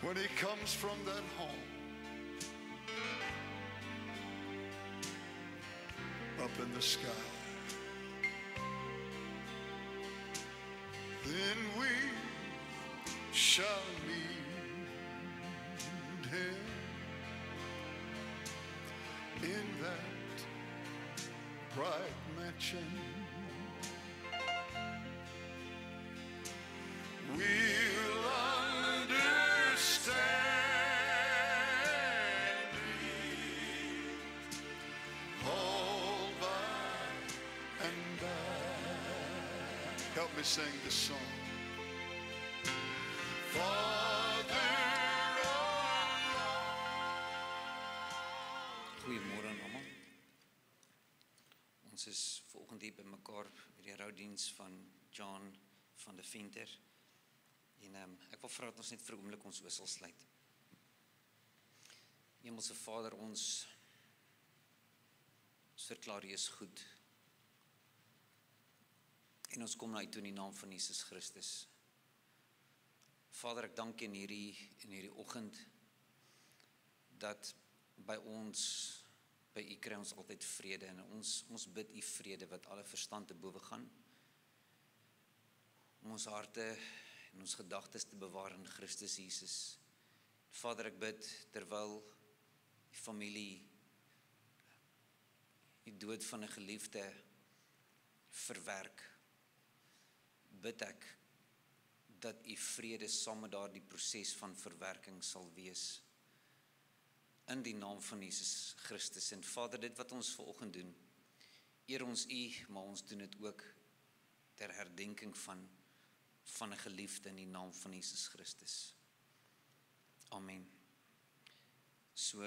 when he comes from that home up in the sky. Then we shall meet him in that bright mansion. We'll understand all by and by. Help me sing this song. Goeiemôre aan almal. Ons is vanoggend hier bymekaar by die roudiens van John van der Venter. En ek wil vra dat ons net vir 'n oomblik ons oë sal sluit. Hemelse Vader, ons verklaar U is goed. En ons kom na U toe in die naam van Jesus Christus. Vader, ek dank U in hierdie oggend dat by ons, by U kry ons altyd vrede, en ons bid U vrede wat alle verstand te bowe gaan, om ons harte en ons gedagtes te bewaar in Christus Jesus. Vader, ek bid terwyl die familie die dood van 'n geliefde verwerk, bid ek dat U vrede saam met daardie proses van verwerking sal wees. In die naam van Jesus Christus. En Vader, dit wat ons vanoggend doen, eer ons U, maar ons doen dit ook ter herdenking van 'n geliefde in die naam van Jesus Christus. Amen. So,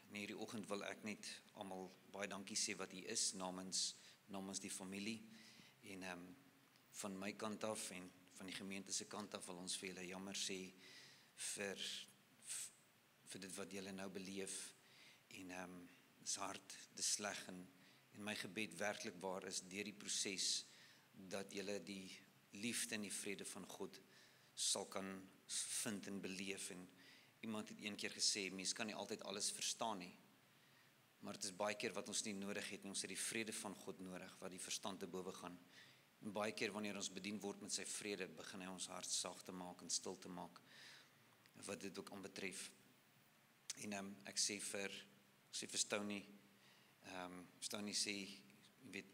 in hierdie oggend wil ek net almal baie dankie sê wat U is, namens die familie, en van my kant af en van die gemeente se kant af wil ons vir julle jammer sê vir dit wat julle nou beleef, en dis hard, dis sleg, en my gebed werklik waar is deur die proses dat julle die liefde en die vrede van God sal kan vind en beleef. En iemand het een keer gesê, mens kan nie altyd alles verstaan nie, maar het is baie keer wat ons nie nodig het nie, ons het die vrede van God nodig, wat die verstand te bowe gaan. En baie keer wanneer ons bedien word met sy vrede, begin hy ons hart sag te maak en stil te maak, wat dit ook aanbetref. En ek sê vir Stony, Stony sê, jy weet,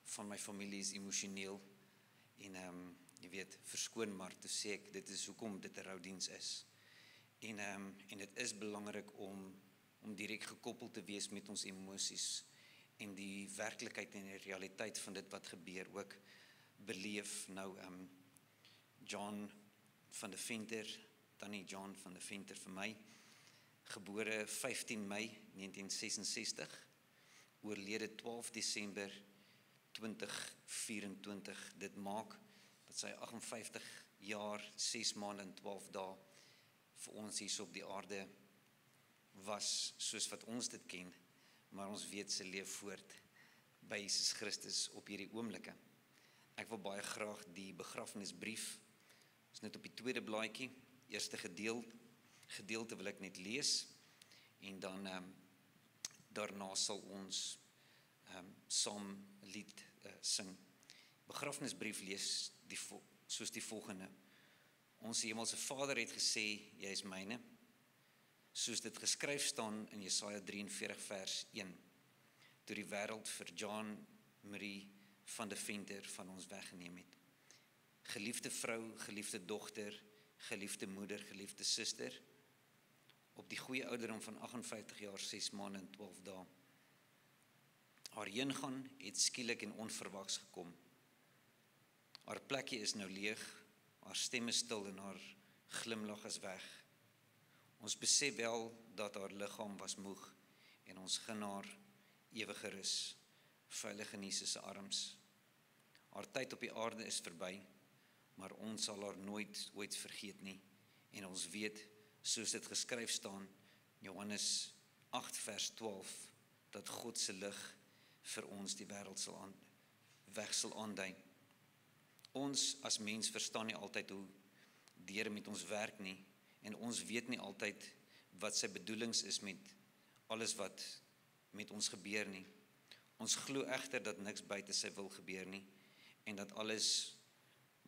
van my familie is emosioneel, en jy weet, verskoon maar, toe sê ek, dit is hoekom dit 'n roudiens is. En dit is belangrik om direk gekoppel te wees met ons emosies, en die werklikheid en die realiteit van dit wat gebeur ook beleef. Nou, John van der Venter, Tannie John van der Venter vir my, gebore 15 Mei 1966, oorlede 12 Desember 2024, dit maak dat sy 58 jaar, 6 maande en 12 dae vir ons hier op die aarde was, soos wat ons dit ken, maar ons weet sy leef voort by Jesus Christus op hierdie oomblikke. Ek wil baie graag die begrafnisbrief, is net op die tweede blaadjie, eerste gedeelte wil ek net lees, en dan daarna sal ons saam lied sing. Begrafnisbrief lees soos die volgende. Ons hemelse Vader het gesê, jy is myne, soos dit geskryf staan in Jesaja 43 vers 1, toe die wêreld vir John Marie van der Venter van ons weggeneem het. Geliefde vrou, geliefde dogter, geliefde moeder, geliefde suster, op die goeie ouderdom van 58 jaar, 6 maande en 12 dae. Haar heengaan het skielik en onverwags gekom. Haar plekkie is nou leeg, haar stem is stil en haar glimlag is weg. Ons besef wel dat haar liggaam was moeg en ons gun haar ewige rus, veilig in Jesus se arms. Haar tyd op die aarde is verby, maar ons sal haar nooit ooit vergeet nie. En ons weet, soos dit geskryf staan, Johannes 8 vers 12, dat God se lig vir ons die wêreld weg sal aandui. Ons as mens verstaan nie altyd hoe die Here met ons werk nie, En ons weet nie altyd wat sy bedoelings is met alles wat met ons gebeur nie. Ons glo egter dat niks buite sy wil gebeur nie, en dat alles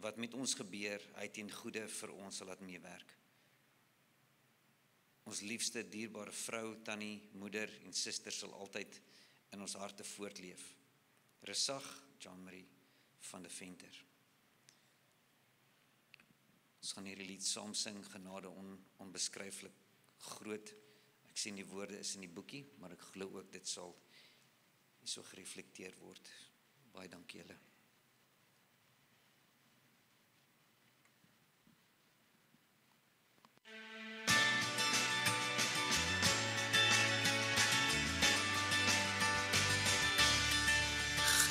wat met ons gebeur, hy ten goeie vir ons sal laat meewerk. Ons liefste, dierbare vrou, tannie, moeder en suster sal altyd in ons harte voortleef. Resag, Jean-Marie van der Venter. Ons gaan hierdie lied saam sing, genade onbeskryflik groot. Ek sien die woorde is in die boekie, maar ek glo ook dit sal so gereflekteer word. Baie dankie julle.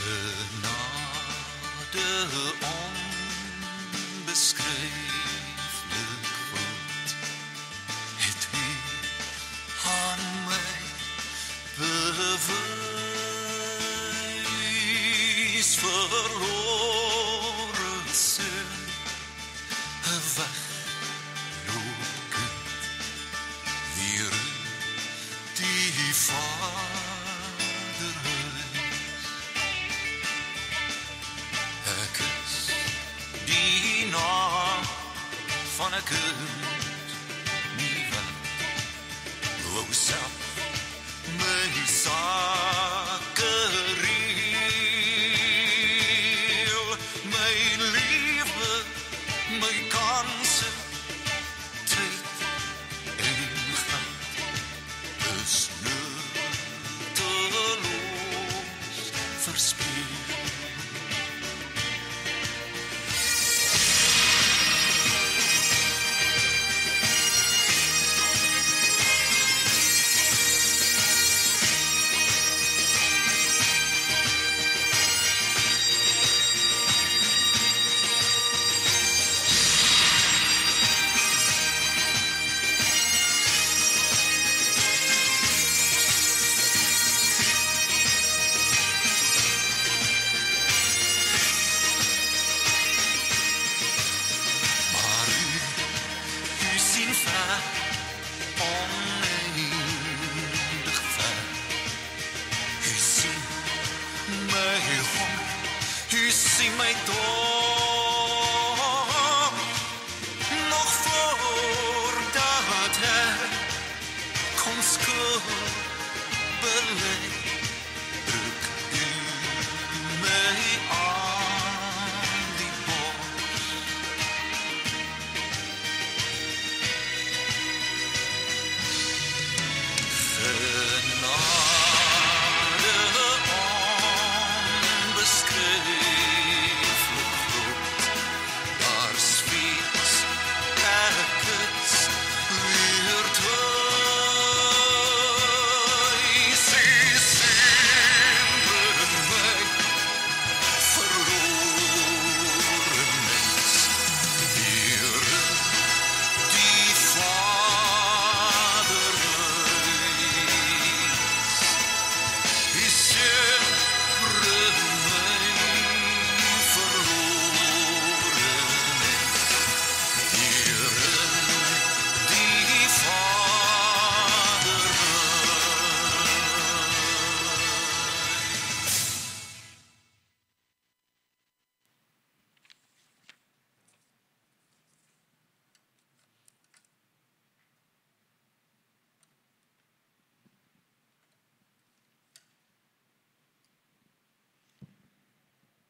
Genade onbeskryflik groot, het U aan my bewys, verlore seun, 'n wegloopkind, weer die Vaderhuis. Ek is die naam van 'n kind, nie wat wou self my sake reel, my liefde, my kanse, tyd en geld is nutteloos verspeel.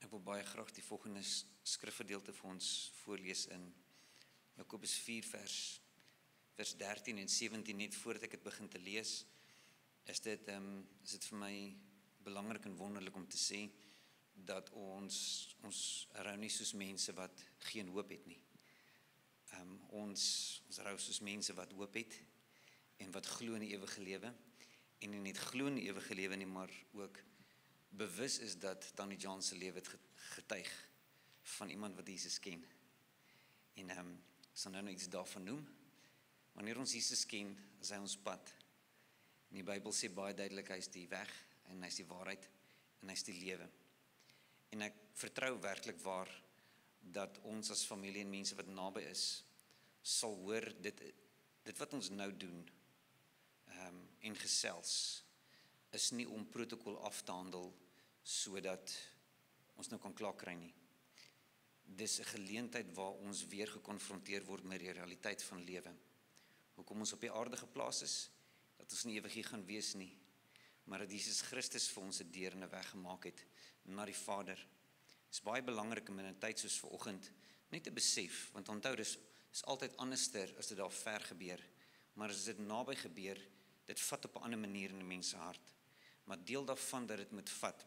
Ek wil baie graag die volgende skrifgedeelte vir ons voorlees in Jakobus 4 vers 13 en 17, net voordat ek dit begin te lees, is dit vir my belangrik en wonderlik om te sê, dat ons rou nie soos mense wat geen hoop het nie. Ons rou soos mense wat hoop het, en wat glo in die ewige lewe, en nie net glo in die ewige lewe nie, maar ook bewus is dat Tannie John se lewe het getuig van iemand wat Jesus ken. En ek sal nou iets daarvan noem. Wanneer ons Jesus ken, is hy ons pad. En die Bybel sê baie duidelik, hy is die weg, en hy is die waarheid, en hy is die lewe. En ek vertrou werklik waar, dat ons as familie en mense wat naby is, sal hoor dit wat ons nou doen en gesels is nie om protokol af te handel sodat ons nou kan klaar kry nie. Dis 'n geleentheid waar ons weer gekonfronteer word met die realiteit van lewe. Hoekom ons op die aarde geplaas is, dat ons nie ewig hier gaan wees nie, maar dat Jesus Christus vir ons 'n deur en 'n weg gemaak het na die Vader. Dit is baie belangrik om in 'n tyd soos vanoggend net te besef, want onthou, dis altyd anderster as dit daar ver gebeur, maar as dit naby gebeur, dit vat op 'n ander manier in 'n mens se hart. Maar deel daarvan dat dit moet vat.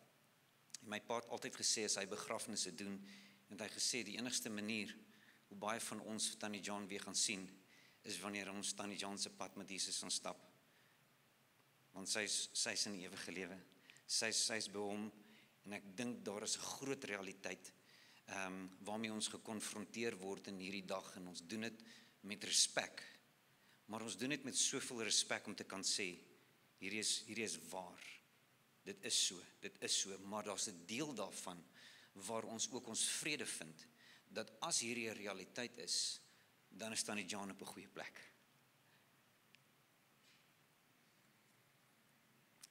En my pa het altyd gesê, as hy begrafnisse doen, en hy gesê, die enigste manier hoe baie van ons Tannie John weer gaan sien, is wanneer ons Tannie John se pad met Jesus gaan stap. Want sy's in die ewige lewe. Sy's by hom, en ek dink daar is 'n groot realiteit waarmee ons gekonfronteer word in hierdie dag, en ons doen dit met respek. Maar ons doen dit met soveel respek om te kan sê, hierdie is waar. Dit is so, maar daar's 'n deel daarvan waar ons ook ons vrede vind, dat as hierdie 'n realiteit is, dan is Tannie John op 'n goeie plek.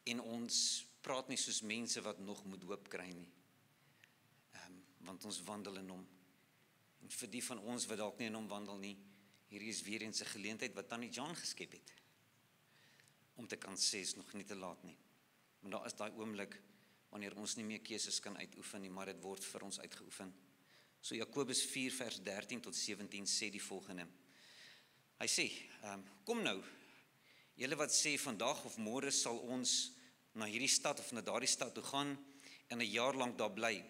En ons praat nie soos mense wat nog moet hoop kry nie, want ons wandel in hom. En vir die van ons wat dalk nie in hom wandel nie, hierdie is weer eens 'n geleentheid wat Tannie John geskep het, om te kan sê, is nog nie te laat nie. Maar daar is daai oomblik, wanneer ons nie meer keuses kan uitoefen nie, maar dit word vir ons uitgeoefen. So Jakobus 4 vers 13 tot 17 sê die volgende. Hy sê, kom nou, julle wat sê, vandag of môre sal ons na hierdie stad of na daardie stad toe gaan, en 'n jaar lank daar bly.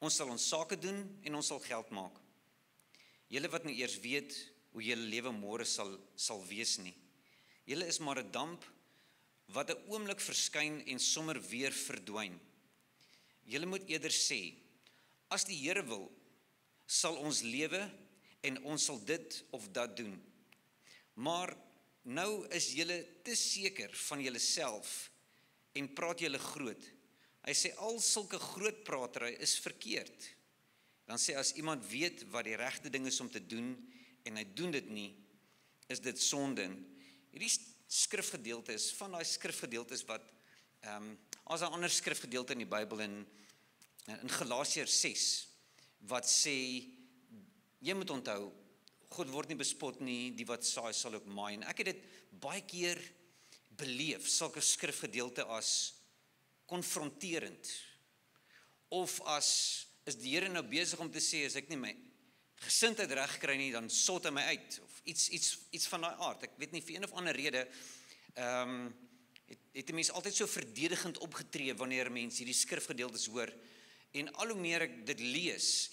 Ons sal ons sake doen, en ons sal geld maak. Julle wat nie eers weet, hoe julle lewe môre sal wees nie. Julle is maar 'n damp, wat 'n oomblik verskyn en sommer weer verdwyn. Julle moet eerder sê, as die Here wil, sal ons lewe en ons sal dit of dat doen. Maar nou is julle te seker van julleself en praat julle groot. Hy sê al sulke groot pratery is verkeerd. Dan sê as iemand weet wat die regte ding is om te doen en hy doen dit nie, is dit sonde. Hierdie skrifgedeelte is van daai skrifgedeeltes wat as 'n ander skrifgedeelte in die Bybel in Galasiërs 6 wat sê jy moet onthou God word nie bespot nie, die wat saai sal ook maai. En ek het dit baie keer beleef, sulke skrifgedeelte as konfronterend of as is die Here nou besig om te sê as ek nie my gesindheid reg kry nie, dan sot hy my uit of iets van daai aard. Ek weet nie vir een of ander rede het die mens altyd so verdedigend opgetree wanneer mense hierdie skrifgedeeltes hoor. En al hoe meer ek dit lees,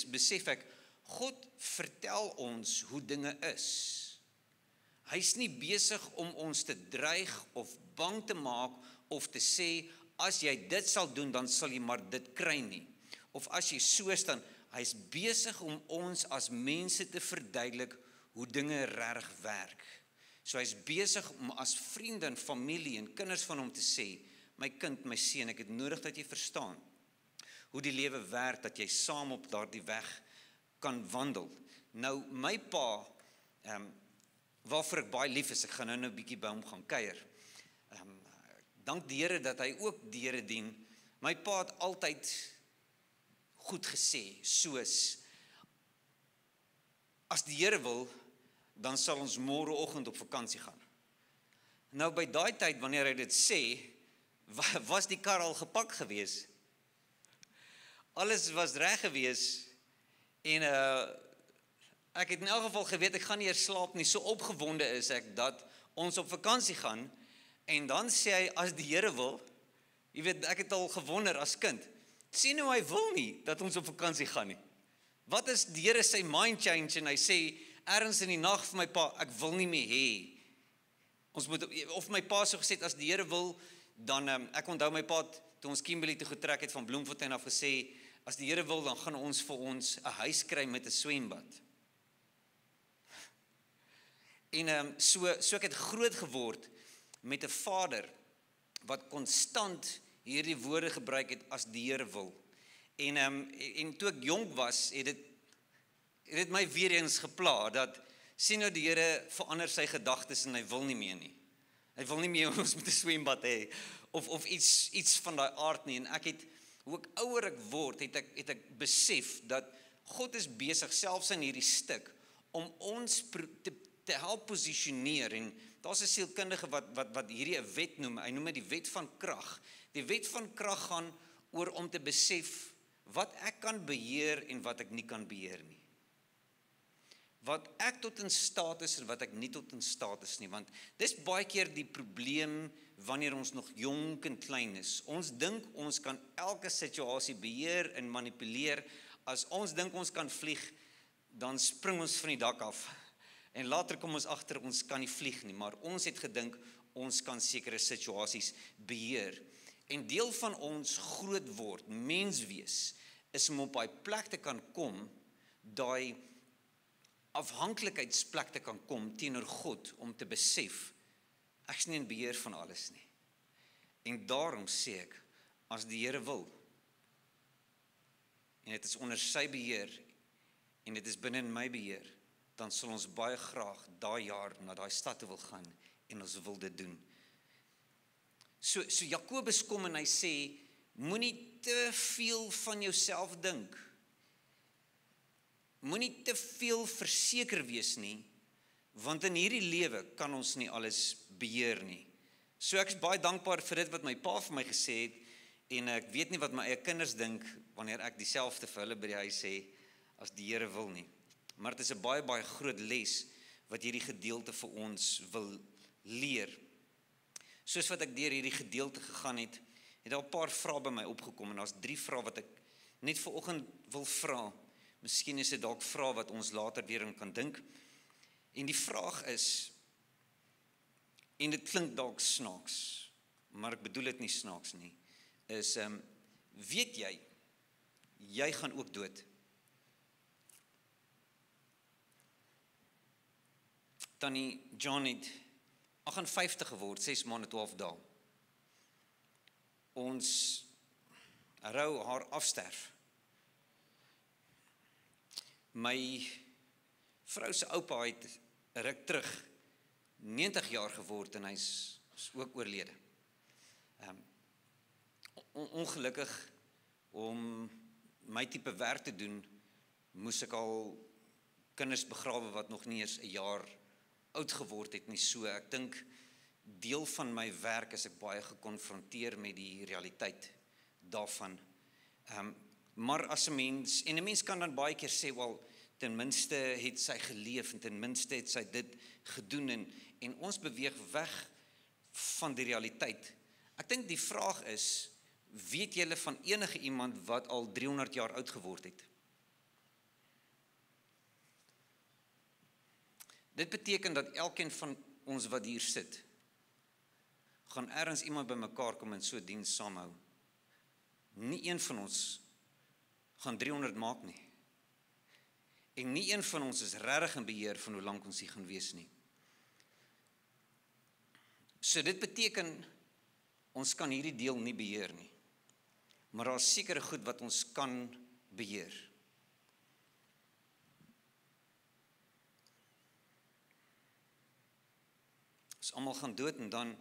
besef ek God vertel ons hoe dinge is. Hy's nie besig om ons te dreig of bang te maak of te sê as jy dit sal doen dan sal jy maar dit kry nie. Of as jy so is dan hy's besig om ons as mense te verduidelik hoe dinge reg werk. So hy's besig om as vriende en familie en kinders van hom te sê, my kind, my seun, ek het nodig dat jy verstaan hoe die lewe werk, dat jy saam op daardie weg kan wandel. Nou, my pa, waarvoor ek baie lief is, ek gaan nou 'n bietjie by hom gaan kuier. Dank die Here dat hy ook die Here dien. My pa het altyd goed gesê, soos, as die Here wil, dan sal ons môreoggend op vakansie gaan. Nou by daai tyd, wanneer hy dit sê, was die kar al gepak gewees. Alles was reg gewees, en ek het in elk geval geweet, ek gaan nie eers slaap nie, so opgewonde is ek, dat ons op vakansie gaan, en dan sê hy, as die Here wil, jy weet, ek het al gewonder as kind, sien hoe hy wil nie, dat ons op vakansie gaan nie. Wat is die Here sy mind change, en hy sê, ergens in die nag vir my pa, ek wil nie meer hê. Ons moet, of my pa so gesê, as die Here wil, dan, ek onthou my pa, toe ons Kimberley toe getrek het van Bloemfontein af gesê, as die Here wil, dan gaan ons vir ons 'n huis kry met 'n swembad. En so ek het groot geword met 'n vader wat konstant hierdie woorde gebruik het as die Here wil. En toe ek jonk was, het het my weer eens gepla, dat sien nou die Here verander sy gedagtes en hy wil nie meer nie. Hy wil nie meer ons met 'n swembad hê, of iets van daai aard nie, en ek het, hoe ek ouer ek word, het ek besef, dat God is besig, selfs in hierdie stuk, om ons te help posisioneer, en daar's 'n sielkundige wat hierdie 'n wet noem, hy noem dit die wet van krag. Die wet van krag gaan oor om te besef, wat ek kan beheer en wat ek nie kan beheer nie. Wat ek tot in staat is en wat ek nie tot in staat is nie, want dis baie keer die probleem wanneer ons nog jonk en klein is. Ons dink ons kan elke situasie beheer en manipuleer. As ons dink ons kan vlieg, dan spring ons van die dak af. En later kom ons agter ons kan nie vlieg nie, maar ons het gedink ons kan sekere situasies beheer. En deel van ons groot word, mens wees, is om op daai plek te kan kom, daai afhanklikheidsplek te kan kom teenoor God, om te besef, ek is nie in beheer van alles nie. En daarom sê ek, as die Here wil, en dit is onder sy beheer, en dit is binne in my beheer, dan sal ons baie graag daai jaar na daai stad toe wil gaan, en ons wil dit doen. So Jakobus kom en hy sê, moenie te veel van jouself dink. Moenie te veel verseker wees nie, want in hierdie lewe kan ons nie alles beheer nie. So ek is baie dankbaar vir dit wat my pa vir my gesê het, en ek weet nie wat my eie kinders dink, wanneer ek dieselfde vir hulle by die huis sê, as die Here wil nie. Maar dit is 'n baie, baie groot les, wat hierdie gedeelte vir ons wil leer. Soos wat ek deur hierdie gedeelte gegaan het, het daar 'n paar vrae by my opgekom, en daar's 3 vrae wat ek net vanoggend wil vra. Miskien is dit dalk vrae wat ons later weer in kan dink. En die vraag is, en dit klink dalk snaaks, maar ek bedoel dit nie snaaks nie, is, weet jy gaan ook dood. Tannie John het 58 geword, 6 maande 12 dae. Ons rou haar afsterf. My vrou se oupa het 'n ruk terug 90 jaar geword en hy's ook oorlede. Ongelukkig om my tipe werk te doen, moes ek al kinders begrawe wat nog nie eens 'n jaar oud geword het nie. So ek dink deel van my werk is ek baie gekonfronteer met die realiteit daarvan. Maar as 'n mens kan dan baie keer sê, wel, ten minste het sy geleef en ten minste het sy dit gedoen, en ons beweeg weg van die realiteit. Ek dink die vraag is, weet julle van enige iemand wat al 300 jaar oud geword het? Dit beteken dat elkeen van ons wat hier sit, gaan ergens iemand by mekaar kom en so diens saamhou. Nie een van ons gaan 300 maak nie. En nie een van ons is regtig in beheer van hoe lank ons hier gaan wees nie. So dit beteken, ons kan hierdie deel nie beheer nie. Maar daar is sekere goed wat ons kan beheer. As almal gaan dood en dan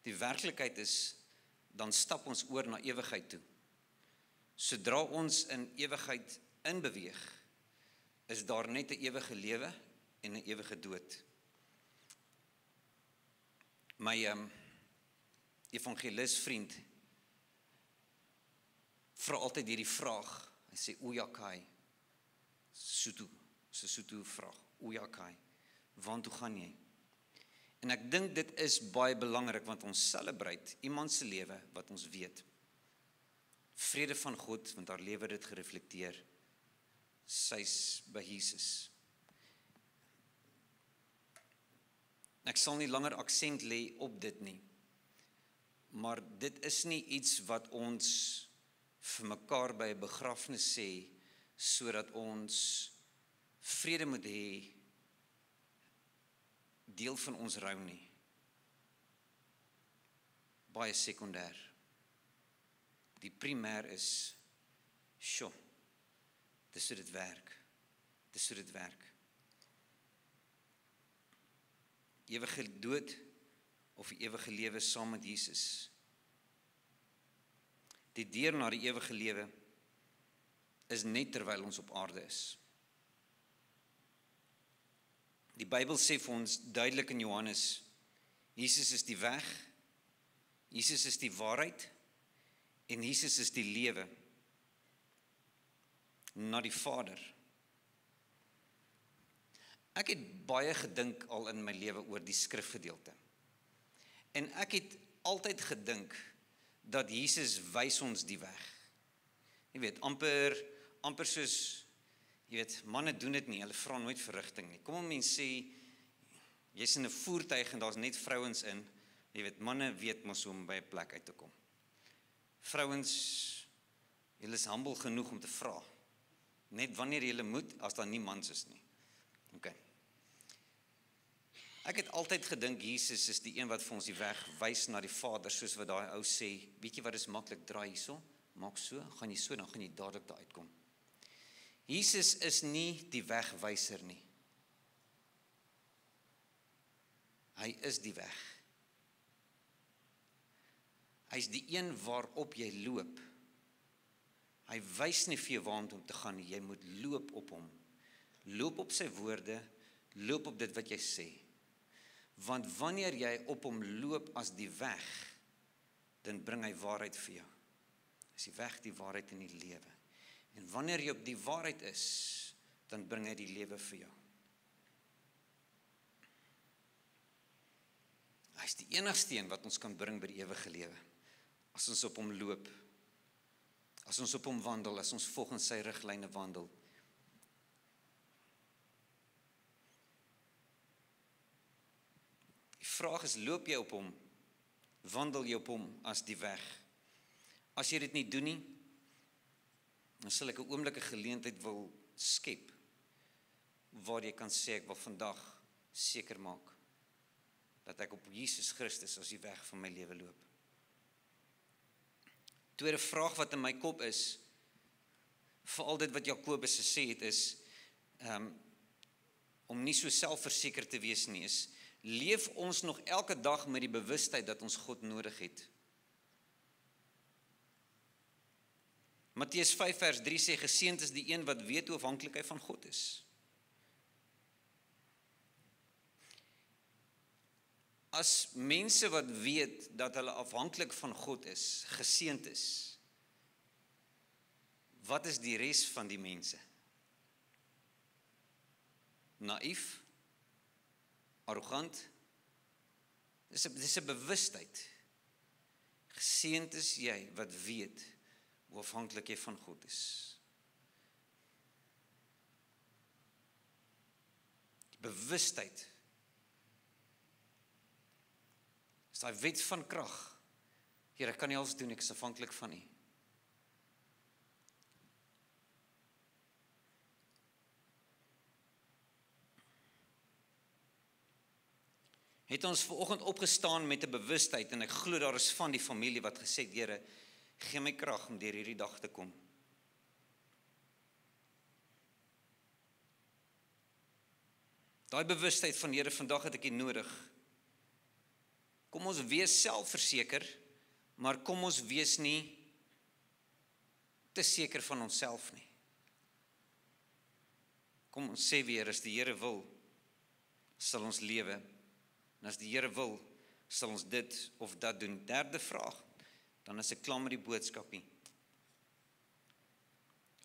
die werklikheid is, dan stap ons oor na ewigheid toe. Sodra ons in ewigheid inbeweeg, is daar net 'n ewige lewe en 'n ewige dood. My evangelis vriend vra altyd hierdie vraag. Hy sê, Uyakai, Sotho vraag, Uyakai, want hoe gaan jy? En ek dink dit is baie belangrik, want ons celebrate iemand se lewe wat ons weet. Vrede van God, want haar lewe dit gereflekteer. Sy's by Jesus. Ek sal nie langer aksent lê op dit nie. Maar dit is nie iets wat ons vir mekaar by 'n begrafnis sê, sodat ons vrede moet hê, deel van ons rou nie. Baie sekondêr. Die primêr is, Dis hoe dit werk. Dis hoe dit werk. Ewige dood of die ewige lewe saam met Jesus. Die deur na die ewige lewe is net terwyl ons op aarde is. Die Bybel sê vir ons duidelik in Johannes, Jesus is die weg, Jesus is die waarheid en Jesus is die lewe na die Vader. Ek het baie gedink al in my lewe oor die skrifgedeelte. En ek het altyd gedink dat Jesus wys ons die weg. Jy weet, amper soos, jy weet, manne doen dit nie, hulle vra nooit vir rigting nie. Kom op mens sê, jy's in 'n voertuig en daar's net vrouens in, jy weet, manne weet mos hoe om by 'n plek uit te kom. Vrouens, julle is humble genoeg om te vra. Net wanneer julle moet, as daar nie mans is nie. Okay. Ek het altyd gedink Jesus is die een wat vir ons die weg wys na die Vader, soos wat daai ou sê, weet jy wat is maklik, draai hierso, maak so, gaan jy so, dan gaan jy dadelik daar uitkom. Jesus is nie die wegwyser nie. Hy is die weg. Hy is die een waarop jy loop. Hy wys nie vir jou waar om te gaan nie, jy moet loop op hom. Loop op sy woorde, loop op dit wat jy sê. Want wanneer jy op hom loop as die weg, dan bring hy waarheid vir jou. Dis die weg, die waarheid en die lewe. En wanneer jy op die waarheid is, dan bring hy die lewe vir jou. Hy is die enigste een wat ons kan bring by die ewige lewe. As ons op hom loop, as ons op hom wandel, as ons volgens sy riglyne wandel. Die vraag is, loop jy op hom? Wandel jy op hom as die weg? As jy dit nie doen nie, dan sal ek 'n oomblike geleentheid wil skep, waar jy kan sê, ek wil vandag seker maak, dat ek op Jesus Christus as die weg van my lewe loop. Tweede vraag wat in my kop is, vir al dit wat Jakobus gesê het, is, om nie so selfverseker te wees nie, is, leef ons nog elke dag met die bewustheid dat ons God nodig het. Matteus 5 vers 3 sê, geseënd is die een wat weet hoe afhanklik hy van God is. As mense wat weet dat hulle afhanklik van God is, geseënd is, wat is die res van die mense? Naïef? Arrogant? Dis 'n bewustheid. Geseënd is jy wat weet hoe afhanklik jy van God is. Die bewustheid is daai wet van krag. Here, ek kan nie alles doen, ek is afhanklik van U. Het ons vanoggend opgestaan met 'n bewustheid, en ek glo daar is van die familie wat gesê het, Here, gee my krag om deur hierdie dag te kom. Daai bewustheid van, Here, vandag het ek U nodig. Kom ons wees selfverseker, maar kom ons wees nie te seker van onsself nie. Kom ons sê weer, as die Here wil, sal ons lewe. En as die Here wil, sal ons dit of dat doen. Derde vraag, dan is ek klaar met die boodskap nie.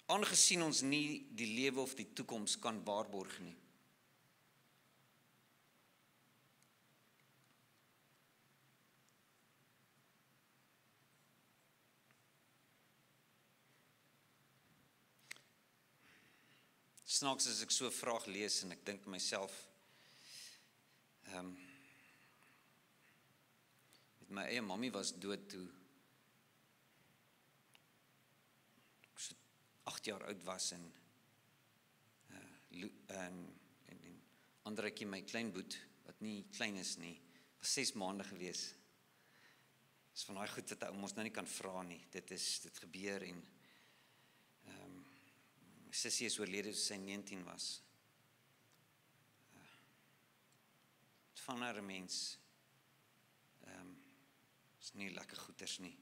Aangesien ons nie die lewe of die toekoms kan waarborg nie, snaaks as ek so 'n vraag lees en ek dink myself, my eie mammie was dood toe ek so 8 jaar oud was en Andreetjie, my kleinboet, wat nie klein is nie, was 6 maande gewees. Dis van daai goed wat ou mos nou nie kan vra nie. Dit gebeur en My sussie is oorlede toe sy 19 was. Van haar mens is nie lekker goeders nie.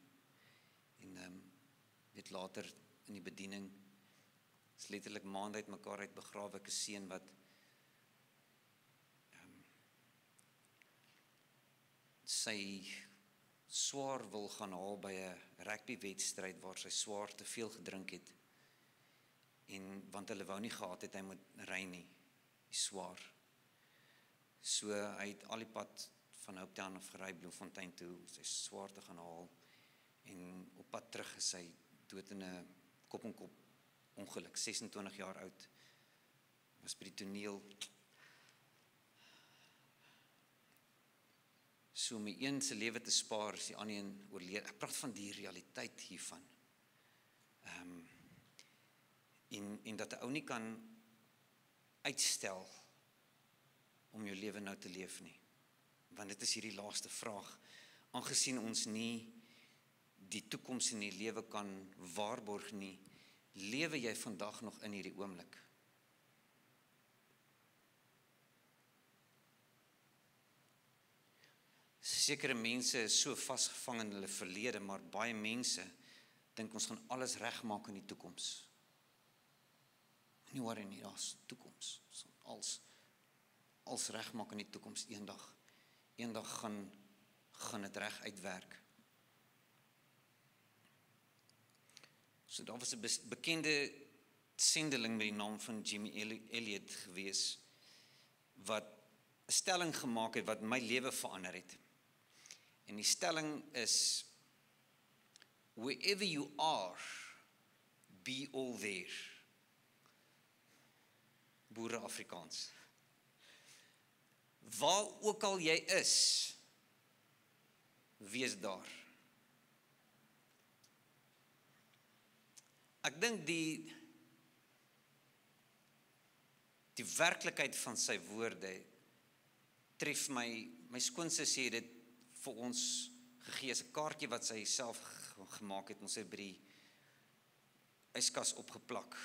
En weet later in die bediening is letterlik maande uit mekaar uit begrawe, ek 'n seun wat sy swaar wil gaan haal by 'n rugbywedstryd waar sy swaar te veel gedrink het. En want hulle wou nie gehad het hy moet ry nie, die swaar. So hy het al die pad van Hopetown af gery Bloemfontein toe, sy swaar te gaan haal. En op pad terug is hy dood in 'n kop-en-kop ongeluk, 26 jaar oud. Was by die toneel. So om die een se lewe te spaar, is die ander een oorlede. Ek praat van die realiteit hiervan. En dat 'n ou nie kan uitstel om jou lewe nou te leef nie. Want dit is hierdie laaste vraag. Aangesien ons nie die toekoms in die lewe kan waarborg nie, lewe jy vandag nog in hierdie oomblik? Sekere mense is so vasgevang in hulle verlede, maar baie mense dink ons gaan alles regmaak in die toekoms. Nie worry nie, daar's toekoms. Als regmaak in die toekoms eendag. Eendag gaan dit reg uitwerk. So daar was 'n bekende sendeling met die naam van Jimmy Elliot gewees, wat 'n stelling gemaak het wat my lewe verander het. En die stelling is, wherever you are, be all there. Boere Afrikaans. Waar ook al jy is, wees daar. Ek dink die werklikheid van sy woorde tref my skoonsussie het dit vir ons gegee as 'n kaartjie wat sy self gemaak het. Ons het by die yskas opgeplak.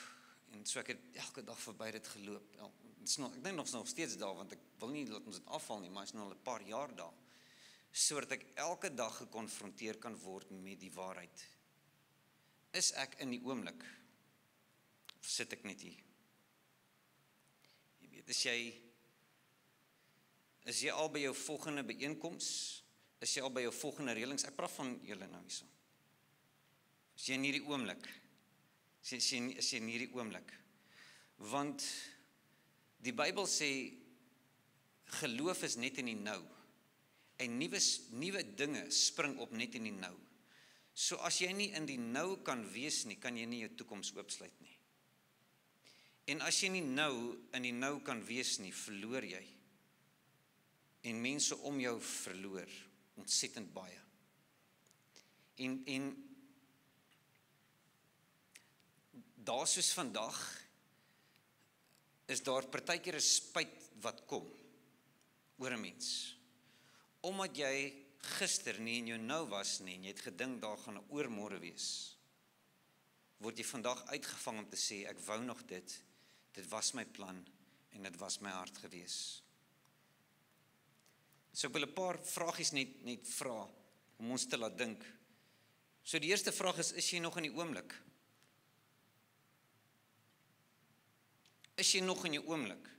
En so ek het elke dag verby dit geloop. Ek dink nog steeds daar, want ek wil nie laat ons dit afval nie, maar is nou al 'n paar jaar daar. Sodat ek elke dag gekonfronteer kan word met die waarheid. Is ek in die oomblik? Of sit ek net hier? Jy weet, is jy al by jou volgende byeenkoms? Is jy al by jou volgende reëlings? Ek praat van julle nou hierso. Is jy in hierdie oomblik? Is jy in hierdie oomblik? Want die Bybel sê, geloof is net in die nou. En nuwe dinge spring op net in die nou. So as jy nie in die nou kan wees nie, kan jy nie jou toekoms oopsluit nie. En as jy nie nou in die nou kan wees nie, verloor jy. En mense om jou verloor, ontsettend baie. En daar soos vandag, is daar partykeer 'n spyt wat kom oor 'n mens. Omdat jy gister nie in jou nou was nie, en jy het gedink daar gaan 'n oormôre wees, word jy vandag uitgevang om te sê, ek wou nog dit was my plan, en dit was my hart gewees. So ek wil 'n paar vragies net vra, om ons te laat dink. So die eerste vraag is jy nog in die oomblik? Is jy nog in jou oomblik?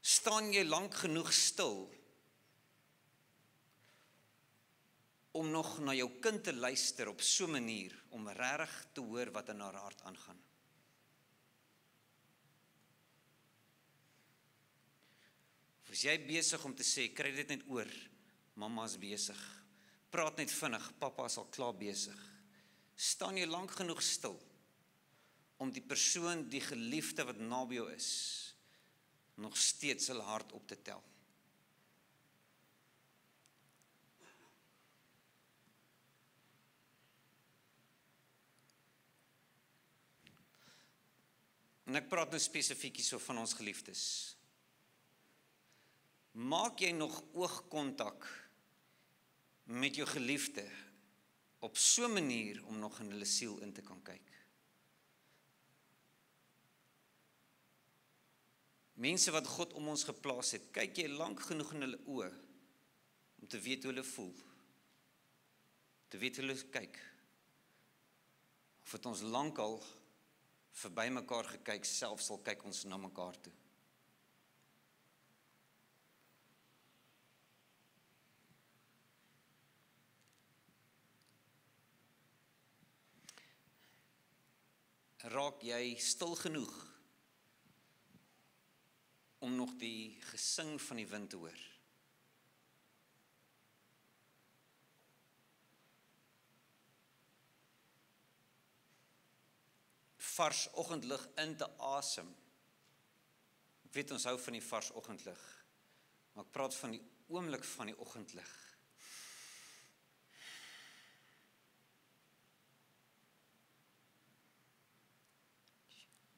Staan jy lank genoeg stil om nog na jou kind te luister op so 'n manier om regtig te hoor wat in haar hart aangaan? Of is jy besig om te sê, kry dit net oor, mamma is besig, praat net vinnig, pappa is al klaar besig. Staan jy lank genoeg stil om die persoon, die geliefde wat naby jou is, nog steeds hulle hart op te tel? En ek praat nou spesifiek hierso van ons geliefdes. Maak jy nog oogkontak met jou geliefde op so 'n manier om nog in hulle siel in te kan kyk. Mense wat God om ons geplaas het, kyk jy lank genoeg in hulle oë om te weet hoe hulle voel, te weet hoe hulle kyk, of het ons lankal verby mekaar gekyk, selfs sal kyk ons na mekaar toe. Raak jy stil genoeg om nog die gesing van die wind te hoor? Vars oggendlig in te asem. Ek weet ons hou van die vars oggendlig, maar ek praat van die oomblik van die oggendlig.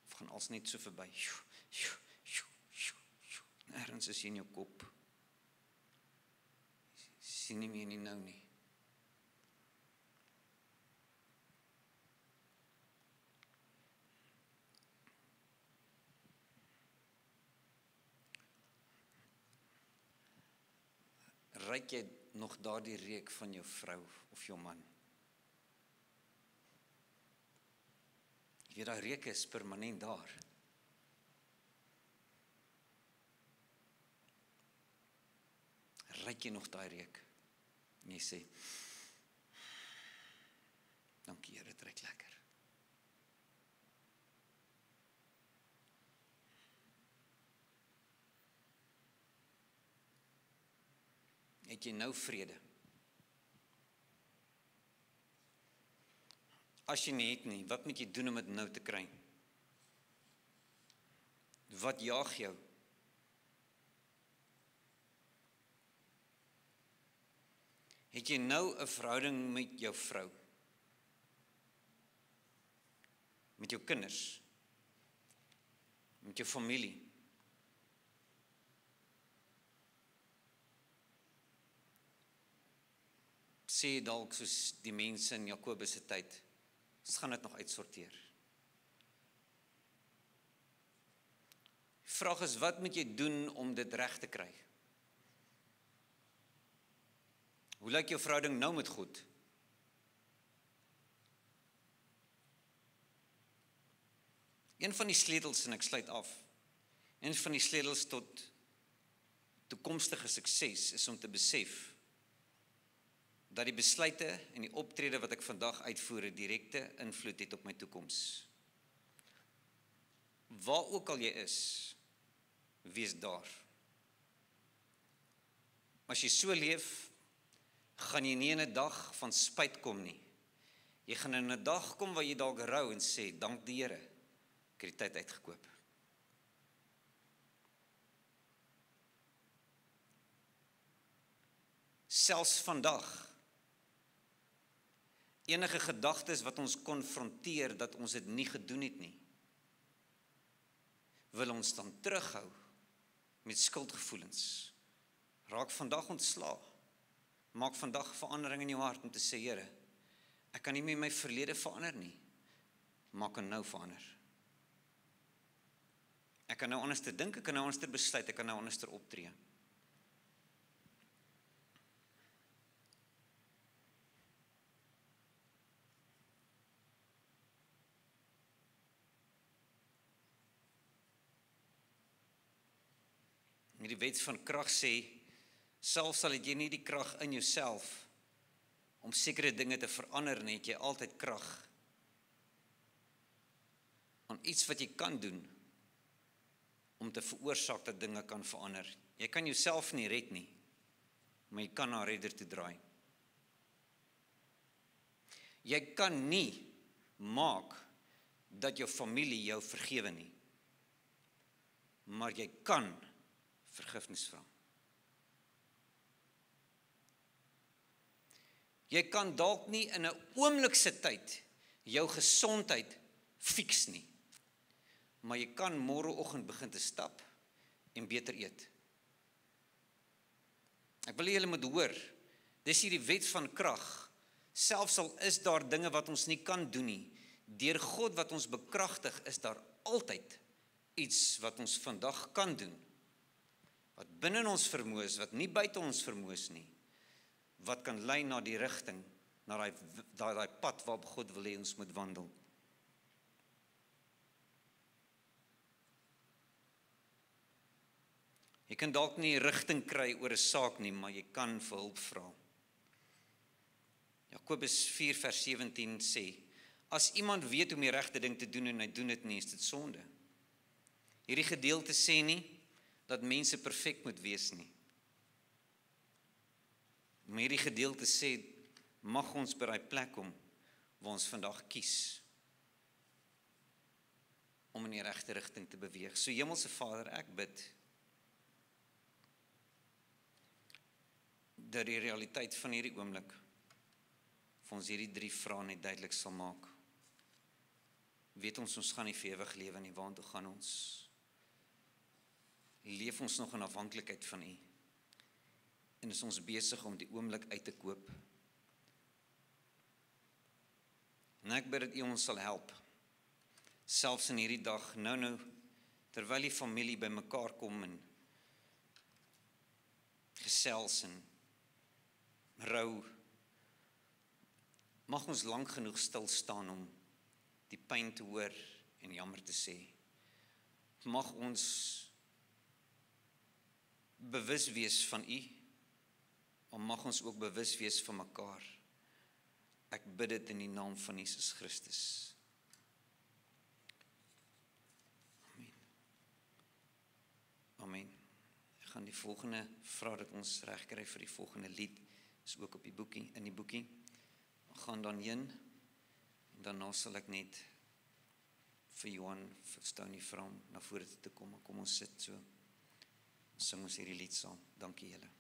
Of gaan als net so verby. Ergens is in jou kop. Sien nie meer nie nou nie. Ruik jy nog daardie reuk van jou vrou of jou man? Jy weet, daai reuk is permanent daar. Ruik jy nog daai reuk? En jy sê, dankie Here, dit ruik lekker. Het jy nou vrede? As jy nie het nie, wat moet jy doen om dit nou te kry? Wat jaag jou? Het jy nou 'n verhouding met jou vrou? Met jou kinders? Met jou familie? Sê dalk soos die mense in Jakobus se tyd, ons gaan dit nog uitsorteer. Die vraag is, wat moet jy doen om dit reg te kry? Hoe lyk jou verhouding nou met God? Een van die sleutels, en ek sluit af, een van die sleutels tot toekomstige sukses is om te besef dat die besluite en die optrede wat ek vandag uitvoer 'n direkte invloed het op my toekoms. Waar ook al jy is, wees daar. As jy so leef, gaan jy nie in 'n dag van spyt kom nie. Jy gaan in 'n dag kom waar jy dalk rou en sê, dank die Here, ek het die tyd uitgekoop. Selfs vandag, enige gedagtes wat ons konfronteer dat ons dit nie gedoen het nie, wil ons dan terughou met skuldgevoelens. Raak vandag ontslae. Maak vandag verandering in jou hart om te sê, Here, ek kan nie meer my verlede verander nie, maar ek kan nou verander. Ek kan nou anders te dink, ek kan nou anders te besluit, ek kan nou anders te optree. Die wet van krag sê, selfs al het jy nie die krag in jouself om sekere dinge te verander nie, het jy altyd krag aan iets wat jy kan doen om te veroorsaak dat dinge kan verander. Jy kan jouself nie red nie, maar jy kan na 'n redder toe draai. Jy kan nie maak dat jou familie jou vergewe nie, maar jy kan vergifnis vra. Jy kan dalk nie in 'n oomlikse tyd jou gesondheid fiks nie, maar jy kan môreoggend begin te stap en beter eet. Ek wil julle moet hoor, dis hierdie wet van krag. Selfs al is daar dinge wat ons nie kan doen nie, deur God wat ons bekragtig, is daar altyd iets wat ons vandag kan doen, wat binne ons vermoë is, wat nie buite ons vermoë is nie, wat kan lei na die rigting, na daai pad waarop God wil hê ons moet wandel. Jy kan dalk nie rigting kry oor 'n saak nie, maar jy kan vir hulp vra. Jakobus 4 vers 17 sê, as iemand weet om die regte ding te doen en hy doen dit nie, is dit sonde. Hierdie gedeelte sê nie dat mense perfek moet wees nie. Maar hierdie gedeelte sê, mag ons by daai plek kom waar ons vandag kies om in die regte rigting te beweeg. So Hemelse Vader, ek bid dat die realiteit van hierdie oomblik vir ons hierdie 3 vrae net duidelik sal maak. Weet ons gaan nie vir ewig lewe nie, waartoe gaan ons? Leef ons nog in afhanklikheid van U? En is ons besig om die oomblik uit te koop? En ek bid dat U ons sal help, selfs in hierdie dag, nou, terwyl die familie by mekaar kom en gesels en rou, mag ons lank genoeg stil staan om die pyn te hoor en jammer te sê. Mag ons bewus wees van U, maar mag ons ook bewus wees van mekaar. Ek bid dit in die naam van Jesus Christus. Amen. Amen. Ek gaan die volgende vra dat ons reg kry vir die volgende lied, is ook op die boekie, in die boekie. Ons gaan dan heen, en daarna sal ek net vir Johan Stoney vra om na vore te kom. Kom ons sit so, sing ons hierdie lied saam. Dankie julle.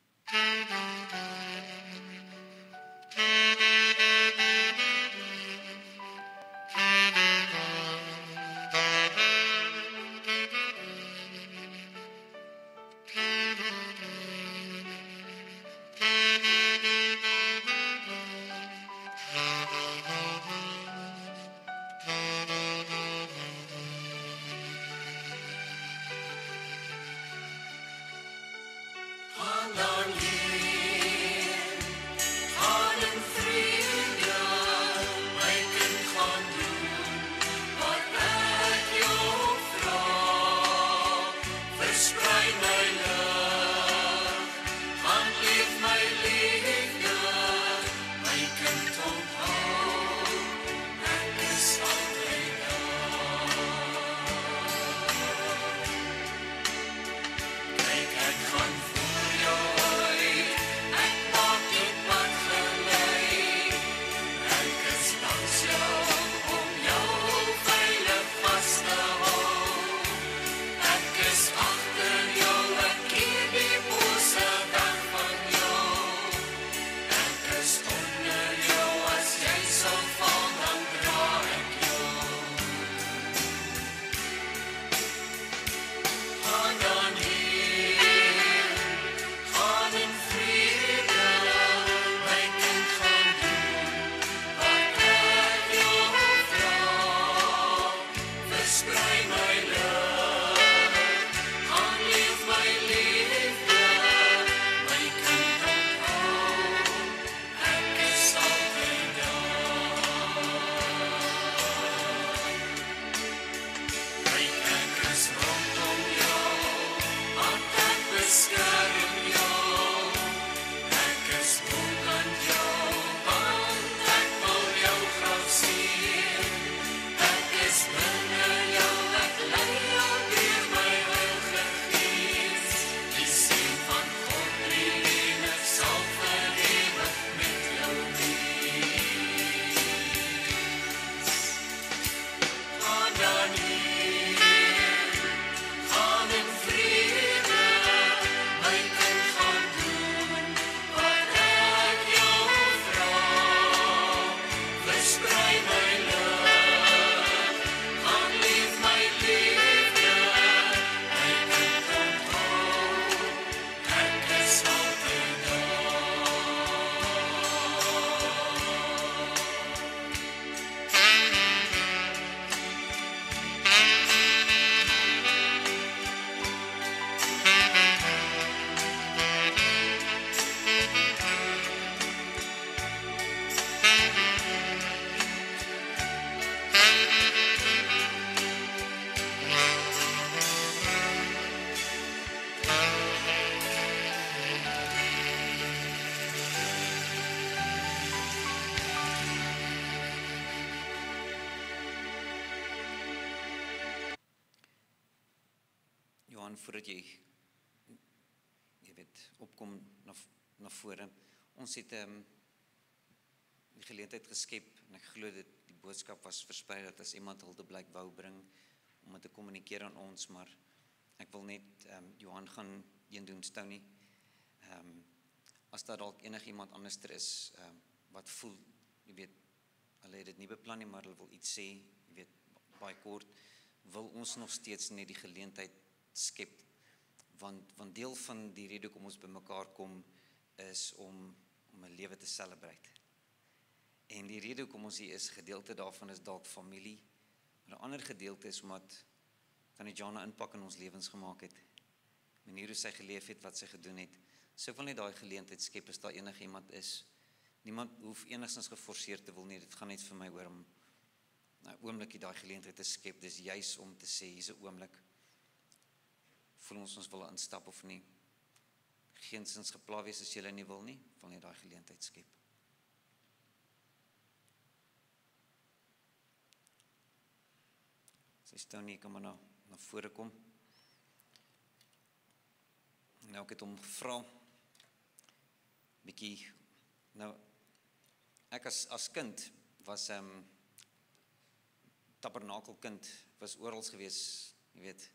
Johan, voordat jy weet, opkom na vore. Ons het die geleentheid geskep, en ek glo dat die boodskap was versprei, dat as iemand Huldeblyk wou bring, om dit te kommunikeer aan ons, maar ek wil net, Johan gaan een doen, Stony, as daar dalk iemand anders is, wat voel, jy weet, hulle het dit nie beplan nie, maar hulle wil iets sê, jy weet, baie kort, wil ons nog steeds net die geleentheid skep, want deel van die rede kom ons by mekaar kom, is om 'n lewe te celebrate. En die rede hoekom ons hier is, gedeelte daarvan is dalk familie, maar 'n ander gedeelte is omdat Tannie Jana impak in ons lewens gemaak het, manier hoe sy geleef het, wat sy gedoen het. So ek wil net daai geleentheid skep, as daar iemand is. Niemand hoef enigstens geforseer te wil nie, dit gaan net vir my oor om 'n oomblik daai geleentheid te skep, dis juis om te sê, hier's 'n oomblik, voel ons wil instap of nie. Geensins gepla wees as julle nie wil nie, wil net daai geleentheid skep. Sy staan nie, kan maar na vore kom. Nou ek het hom gevra, bietjie, nou, ek as kind was tabernakelkind, was orals gewees, jy weet,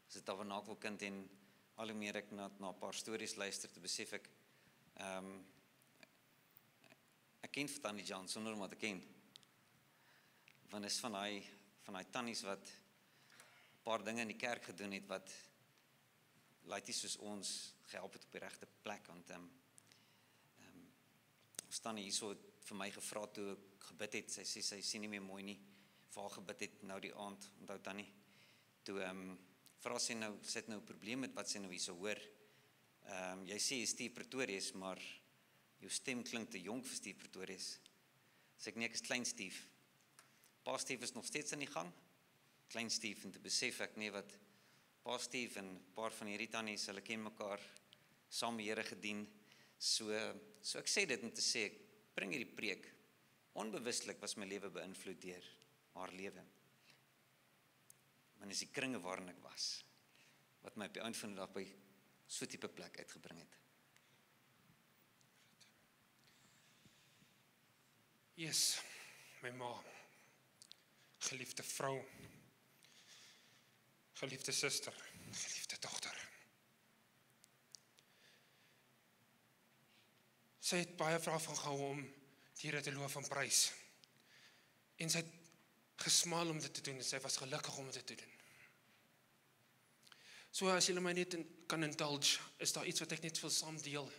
as 'n tabernakelkind, en al hoe meer ek na 'n paar stories luister, te besef ek, ek ken vir Tannie Jan, sonder om te ken, want is van die tannies wat 'n paar dinge in die kerk gedoen het, wat laities soos ons gehelp het op die regte plek, want Tannie hierso het vir my gevra toe ek gebid het, sy sê sy sien nie meer mooi nie, vir haar gebid het nou die aand, onthou Tannie, toe vra sy nou, sy het nou 'n probleem met wat sy nou hierso hoor, jy sê jy Steve Pretorius, maar jou stem klink te jonk vir Steve Pretorius, sê ek nee, ek is klein Steve, Pa Steve is nog steeds in die gang, klein Steve, en te besef ek nee, wat Pa Steve en 'n paar van hierdie tannies, hulle ken mekaar, saam die Here gedien, so ek sê dit om te sê, ek bring hierdie preek, onbewustelik was my lewe beïnvloed deur haar lewe, maar is die kringe waarin ek was, wat my op die eind van die dag by so tipe plek uitgebring het. Yes, my ma, geliefde vrou, geliefde suster, geliefde dogter. Sy het baie daarvan gehou om die Here te loof en prys. En sy het gesmaal om dit te doen, en sy was gelukkig om dit te doen. So as julle my net kan indulge, is daar iets wat ek net wil saam deel,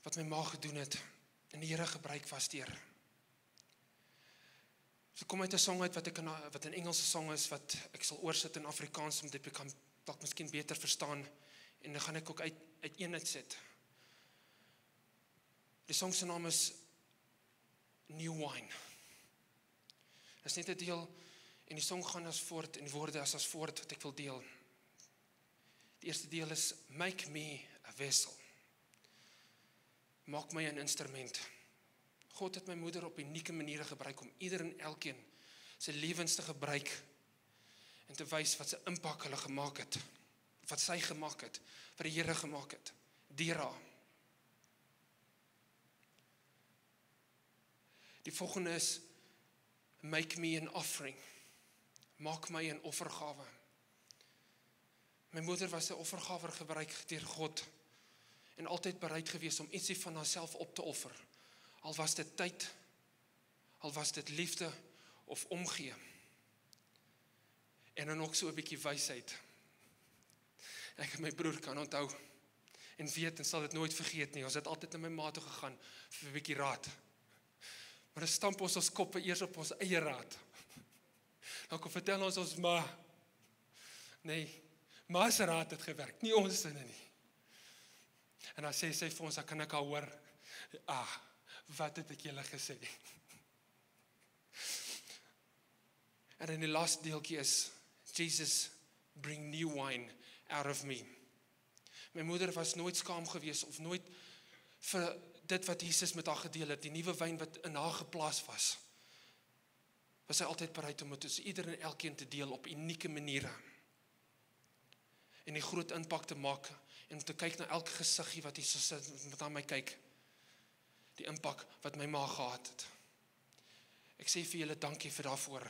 wat my ma gedoen het, en die Here gebruik was deur. So kom uit 'n song uit wat 'n Engelse song is, wat ek sal oorsit in Afrikaans, om dit kan dalk miskien beter verstaan, en dan gaan ek ook uit een uitset. Die song se naam is New Wine. Dit is net 'n deel, en die song gaan as voort, en die woorde as voort wat ek wil deel. Die eerste deel is, Make me a vessel. Maak my 'n instrument. God het my moeder op unieke maniere gebruik, om ieder en elkeen sy lewens te gebruik, en te wys wat sy impak hulle gemaak het, wat sy gemaak het, wat die Here gemaak het, deur haar. Die volgende is, Make me an offering. Maak my 'n offergawe. My moeder was 'n offergawe gebruik deur God, en altyd bereid gewees om ietsie van haarself op te offer, al was dit tyd, al was dit liefde, of omgee. En dan ook so 'n bietjie wysheid. Ek en my broer kan onthou, en weet, en sal dit nooit vergeet nie, ons het altyd na my ma toe gegaan, vir 'n bietjie raad. Maar dan stamp ons koppe eers op ons eie raad. Dan kom vertel ons ma, nee, ma se raad het gewerk, nie ons sinne nie. En dan sê sy vir ons, dan kan ek al hoor, wat het ek julle gesê? En in die laaste deeltjie is, Jesus, bring new wine out of me. My moeder was nooit skaam gewees, of nooit vir dit wat Jesus met haar gedeel het, die nuwe wyn wat in haar geplaas was sy altyd bereid om dit tussen ieder en elkeen te deel op unieke maniere. en die groot impak te maak, en om te kyk na elke gesiggie wat hier so sit, wat aan my kyk, die impak wat my ma gehad het. Ek sê vir julle dankie vir daarvoor.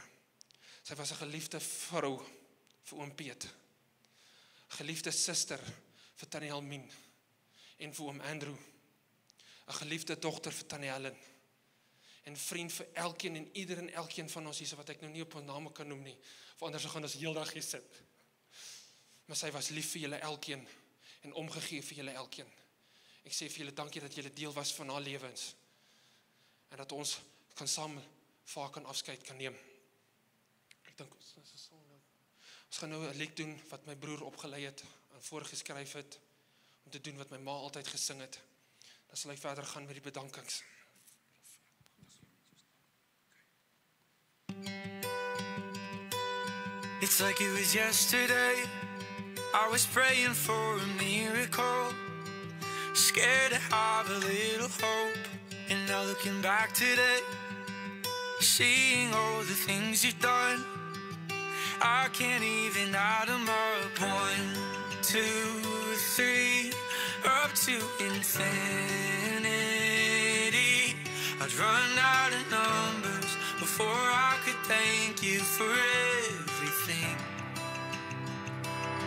Sy was 'n geliefde vrou vir oom Piet, geliefde suster vir tannie Helmien, en vir oom Andrew, 'n geliefde dogter vir tannie Helen, en vriend vir elkeen en ieder en elkeen van ons hier, wat ek nou nie op ons name kan noem nie, of anders gaan ons heeldag hier sit. Maar sy was lief vir julle elkeen, en omgegee vir julle elkeen. Ek sê vir julle dankie dat julle deel was van haar lewens, en dat ons kan saam vir haar kan afskeid kan neem. Ek dink ons gaan nou 'n lied doen wat my broer opgelei het en voorgeskryf het, om te doen wat my ma altyd gesing het. Dan sal hy verder gaan met die bedankings. It's like it was yesterday. I was praying for a miracle, scared to have a little hope. And now looking back today, seeing all the things you've done, I can't even add them up. 1, 2, 3, up to infinity. I'd run out of numbers before I could thank you for everything.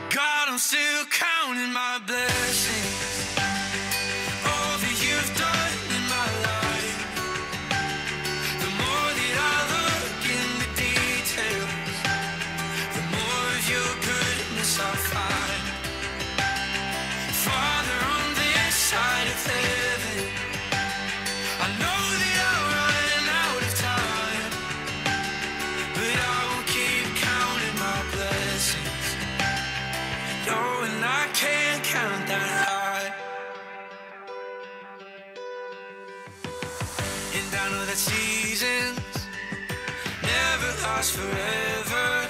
God, I'm still counting my blessings, all that you've done in my life. The more that I look in the details, the more of your goodness I find. Father, on this side of heaven, I know that I'll run out of time, but I will keep counting my blessings, knowing I can't count that high. And I know that seasons never last forever,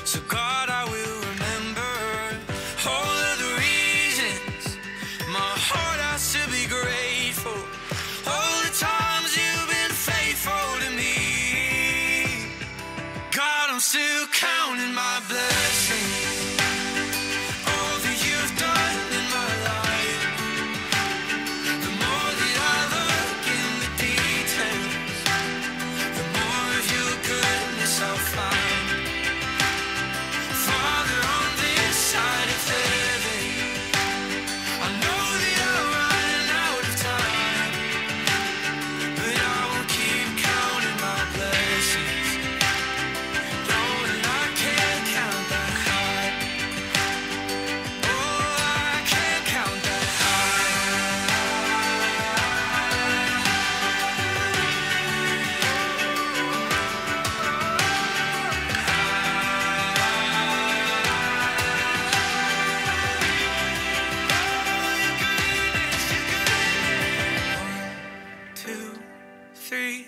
so God, I will remember all of the reasons my heart has to be grateful, all the times you've been faithful to me. God, I'm still counting my blessings, all that you've done in my life. The more that I look in the details, the more of your goodness I'll find. Father, on this side of heaven, I know that I'll run out of time, but I will keep counting my blessings, knowing I can't count that high. Oh, I can't count that high. Two, three,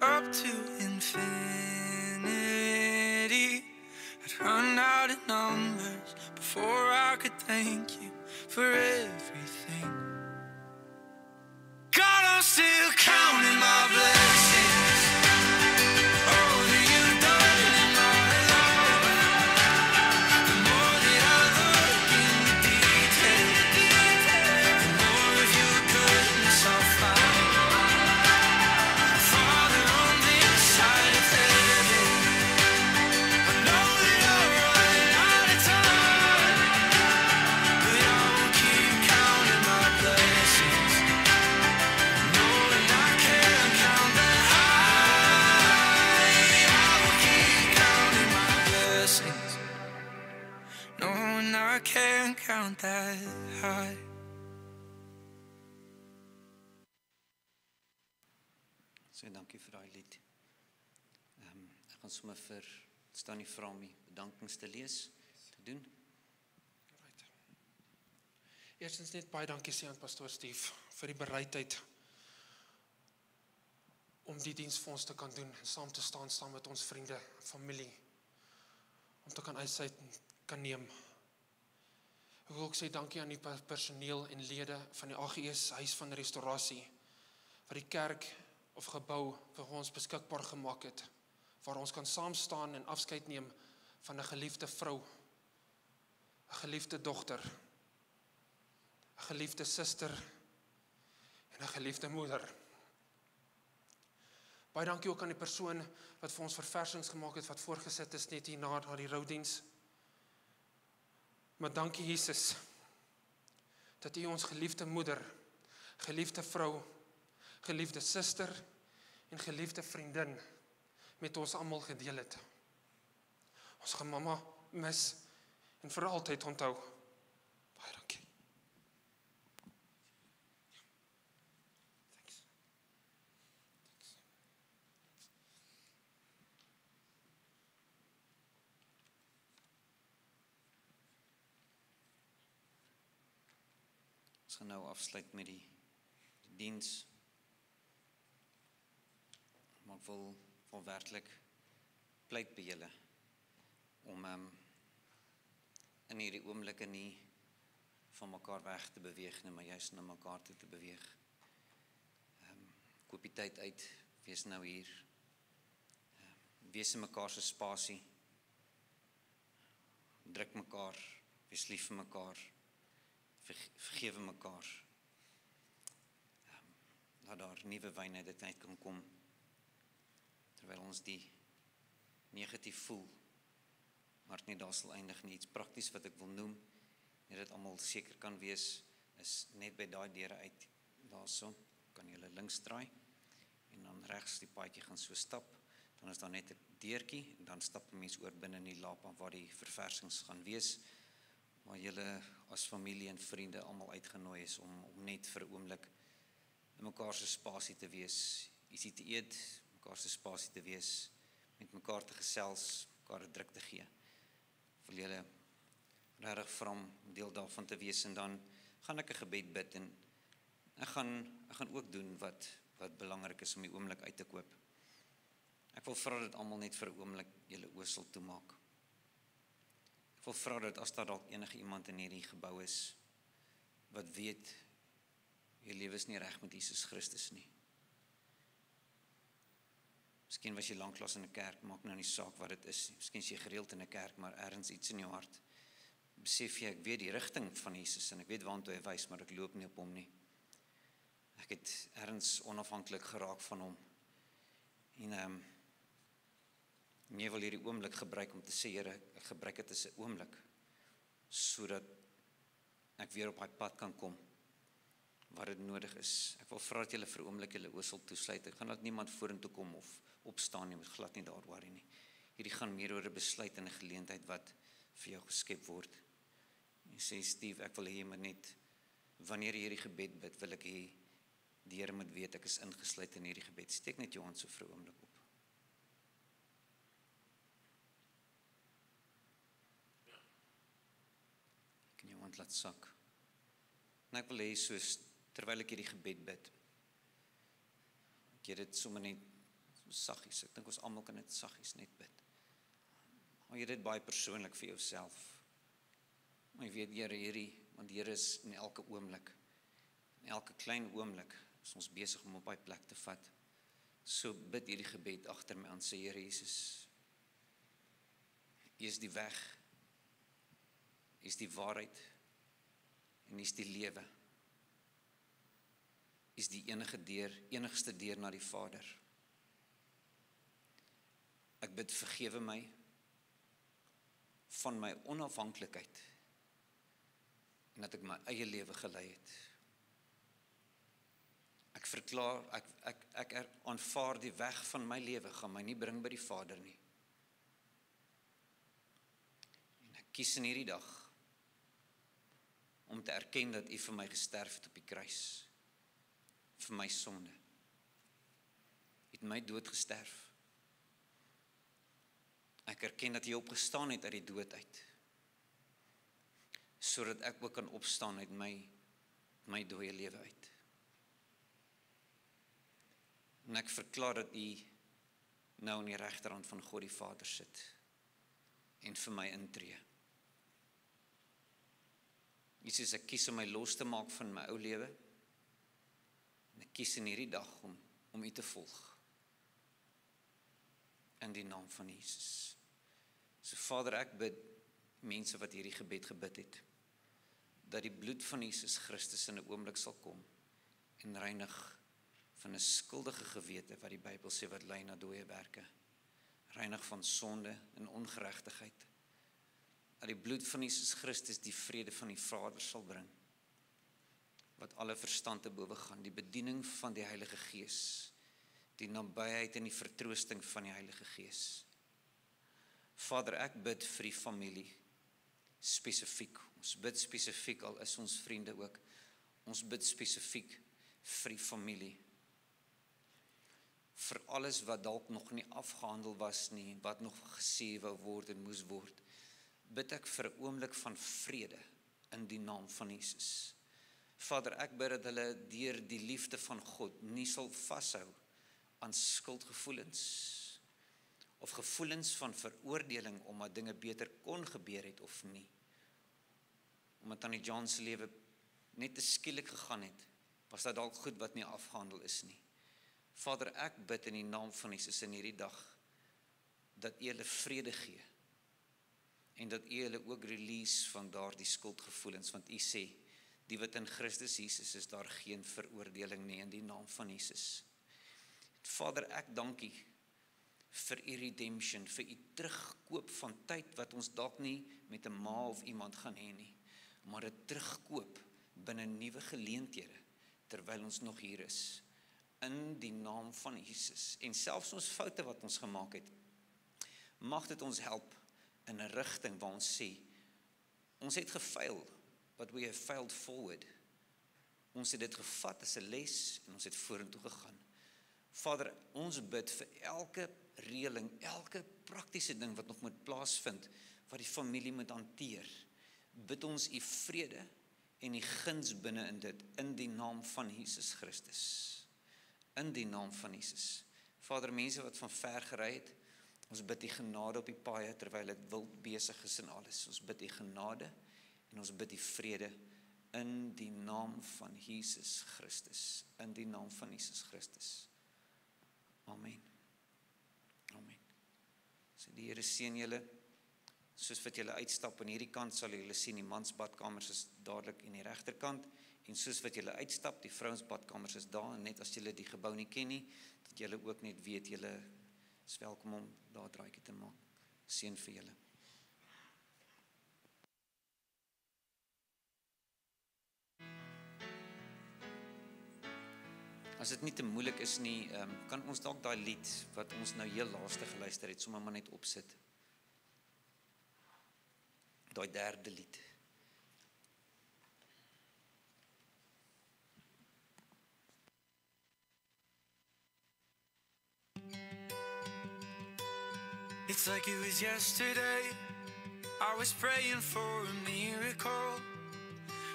up to infinity. I'd run out of numbers before I could thank you for everything. God, I'm still counting my blessings, all that you've done in my life. The more that I look in the details, the more of your goodness I'll find. Father, on this side of heaven, I know that I'll run out of time, but I will keep counting my blessings, knowing I can't count that high. I will keep counting my blessings, knowing I can't count that high. So dankie vir daai lied. Ek gaan sommer vir Stannie vra om die bedankings te lees, te doen. Right. Eerstens net baie dankie sê aan Pastoor Steve vir die bereidheid om die diens vir ons te kan doen en saam te staan met ons vriende, familie, om te kan uitsluit kan neem. Ek wil ook sê dankie aan die personeel en lede van die AGS Huis van Restaurasie, wat die kerk of gebou vir ons beskikbaar gemaak het, waar ons kan saam staan en afskeid neem van 'n geliefde vrou, 'n geliefde dogter, 'n geliefde suster en 'n geliefde moeder. Baie dankie ook aan die persoon wat vir ons verversings gemaak het, wat voorgesit is net hier na die roudiens. Maar dankie Jesus, dat U ons geliefde moeder, geliefde vrou, geliefde suster en geliefde vriendin met ons almal gedeel het. Ons gaan mamma mis en vir altyd onthou. Baie dankie. Thanks. Ons gaan nou afsluit met die diens. Maar ek wil werklik pleit by julle om in hierdie oomblikke nie van mekaar weg te beweeg nie, maar juist na mekaar toe te beweeg. Koop die tyd uit, wees nou hier. Wees in mekaar se spasie. Druk mekaar, wees lief vir mekaar. Vergewe mekaar. Dat daar nuwe wyn uit dit uit kan kom, terwyl ons die negatief voel, maar nie daar sal eindig nie. Iets prakties wat ek wil noem, net dat almal seker kan wees, is net by daai deure uit, daarso, kan jy hulle links draai, en dan regs die paadjie gaan so stap, dan is daar net 'n deurtjie, en dan stap 'n mens oor binne in die lapa, waar die verversings gaan wees, waar julle as familie en vriende almal uitgenooi is, om net vir 'n oomblik in mekaar se spasie te wees, ietsie te eet, mekaar se spasie te wees, met mekaar te gesels, mekaar 'n druk te gee. Wil julle regtig vra om deel daarvan te wees, en dan gaan ek 'n gebed bid, en ek gaan ook doen wat belangrik is om die oomblik uit te koop. Ek wil vra dat almal net vir 'n oomblik julle oë sal toemaak. Ek wil vra dat as daar dalk enige iemand in hierdie gebou is, wat weet, jy lewe is nie reg met Jesus Christus nie. Miskien was jy lanklaas in 'n kerk, maak nou nie saak wat dit is nie. Miskien is jy gereeld in 'n kerk, maar ergens iets in jou hart. Besef jy, ek weet die rigting van Jesus, en ek weet waartoe hy wys, maar ek loop nie op hom nie. Ek het ergens onafhanklik geraak van hom. En jy wil hierdie oomblik gebruik om te sê, Here, ek gebruik dit as 'n oomblik, sodat ek weer op daai pad kan kom, waar dit nodig is. Ek wil vra dat julle vir 'n oomblik julle oë sal toesluit. Ek gaan laat niemand vorentoe kom of opstaan nie, moet glad nie daar worry nie. Hierdie gaan meer oor 'n besluit en 'n geleentheid wat vir jou geskep word. Jy sê, Steve, ek wil hê jy moet net, wanneer jy hierdie gebed bid, wil ek hê die Here moet weet ek is ingesluit in hierdie gebed. Steek net jou hand so vir 'n oomblik op. Kan jou hand laat sak. En ek wil hê soos terwyl ek hierdie gebed bid, ek het dit sommer net so saggies, ek dink ons almal kan dit saggies net bid. Maar jy dit baie persoonlik vir jouself. Maar jy weet, Here, hierdie, want die Here is in elke oomblik, in elke klein oomblik, is ons besig om op daai plek te vat. So bid hierdie gebed agter my aan, sê, Here Jesus, U is die weg, U is die waarheid, en U is die lewe. U is die enigste deur na die Vader. Ek bid, vergewe my van my onafhanklikheid, en dat ek my eie lewe gelei het. Ek verklaar, ek aanvaar die weg van my lewe, gaan my nie bring by die Vader nie. En ek kies in hierdie dag om te erken dat U vir my gesterf het op die kruis, vir my sonde. U het my dood gesterf. Ek erken dat U opgestaan het uit die dood uit, sodat ek ook kan opstaan uit my dooie lewe uit. En ek verklaar dat U nou aan die regterhand van God die Vader sit en vir my intree. Jesus, ek kies om my los te maak van my ou lewe, en ek kies in hierdie dag om U te volg. In die naam van Jesus. So Vader, ek bid mense wat hierdie gebed gebid het, dat die bloed van Jesus Christus in 'n oomblik sal kom en reinig van 'n skuldige gewete wat die Bybel sê wat lei na dooie werke. Reinig van sonde en ongeregtigheid. Dat die bloed van Jesus Christus die vrede van die Vader sal bring, wat alle verstand te bowe gaan, die bediening van die Heilige Gees, die nabyheid en die vertroosting van die Heilige Gees. Vader, ek bid vir die familie, spesifiek. Ons bid spesifiek, al is ons vriende ook. Ons bid spesifiek vir die familie. Vir alles wat dalk nog nie afgehandel was nie, wat nog gesê wou word en moes word. Bid ek vir 'n oomblik van vrede in die naam van Jesus. Vader, ek bid dat hulle deur die liefde van God nie sal vashou aan skuldgevoelens of gevoelens van veroordeling omdat dinge beter kon gebeur het of nie. Omdat Tannie John se lewe net te skielik gegaan het, was dat dalk goed wat nie afgehandel is nie. Vader, ek bid in die naam van Jesus in hierdie dag, dat U hulle vrede gee, en dat U hulle ook release van daardie skuldgevoelens, want U sê, die wat in Christus Jesus is, daar geen veroordeling nie in die naam van Jesus. Vader, ek dank U vir U redemption, vir U terugkoop van tyd wat ons dalk nie met 'n ma of iemand gaan hê nie, maar 'n terugkoop binne nuwe geleenthede terwyl ons nog hier is, in die naam van Jesus. En selfs ons foute wat ons gemaak het, mag dit ons help in 'n rigting waar ons sê, ons het gefail, but we have failed forward. Ons het dit gevat as 'n les en ons het vorentoe gegaan. Vader, ons bid vir elke reëling, elke praktiese ding wat nog moet plaasvind, wat die familie moet hanteer. Bid ons U vrede en U guns binne in dit, in die naam van Jesus Christus. In die naam van Jesus. Vader, mense wat van ver gery het, ons bid U genade op die paaie, terwyl dit wild besig is en alles. Ons bid U genade en ons bid U vrede in die naam van Jesus Christus. In die naam van Jesus Christus. Amen. Amen. So die Here seën julle. Soos wat julle uitstap aan hierdie kant, sal julle sien die mansbadkamers is dadelik in die regterkant, en soos wat julle uitstap, die vrouensbadkamers is daar, en net as julle die gebou nie ken nie, dat julle ook net weet, julle is welkom om daar draaitjie te maak. Seën vir julle. As dit nie te moeilik is nie, kan ons dalk daai lied wat ons nou heel laaste geluister het, sommer maar net opsit. Daai derde lied. It's like it was yesterday. I was praying for a miracle,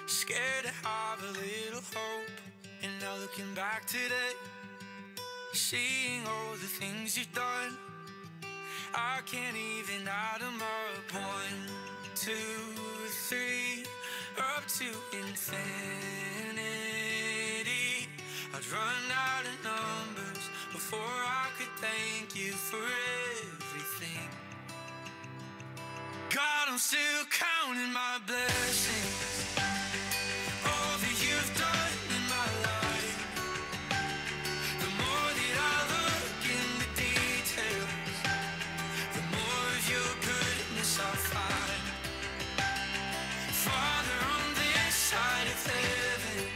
scared to have a little hope. And now looking back today, seeing all the things you've done, I can't even add them up. 1, 2, 3, up to infinity. I'd run out of numbers before I could thank you for everything. God, I'm still counting my blessings, all that you've done in my life. The more that I look in the details, the more of your goodness I find. Father, on this side of heaven,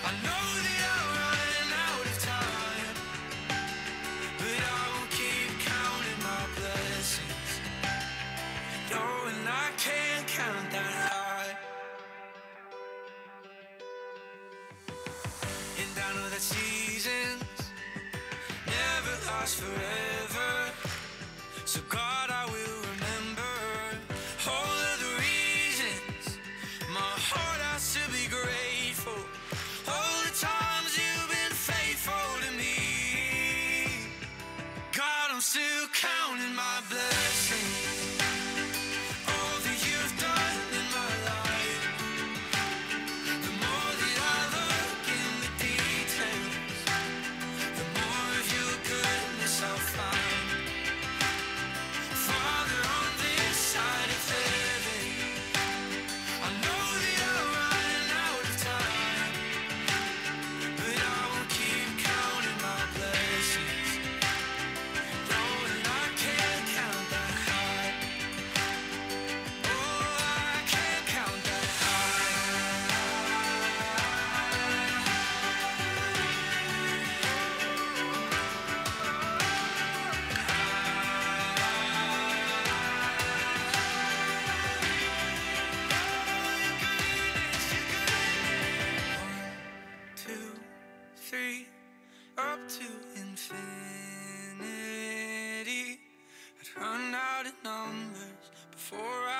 I know that I'll run out of time, but I will keep counting my blessings, knowing I can't count that high.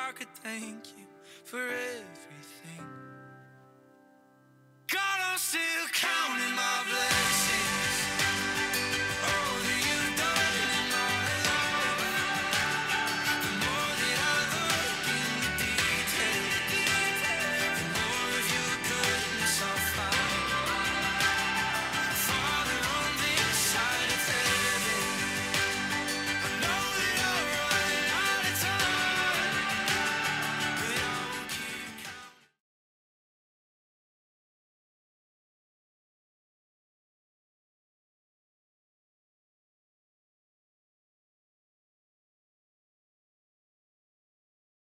I could thank you for everything. God, I'm still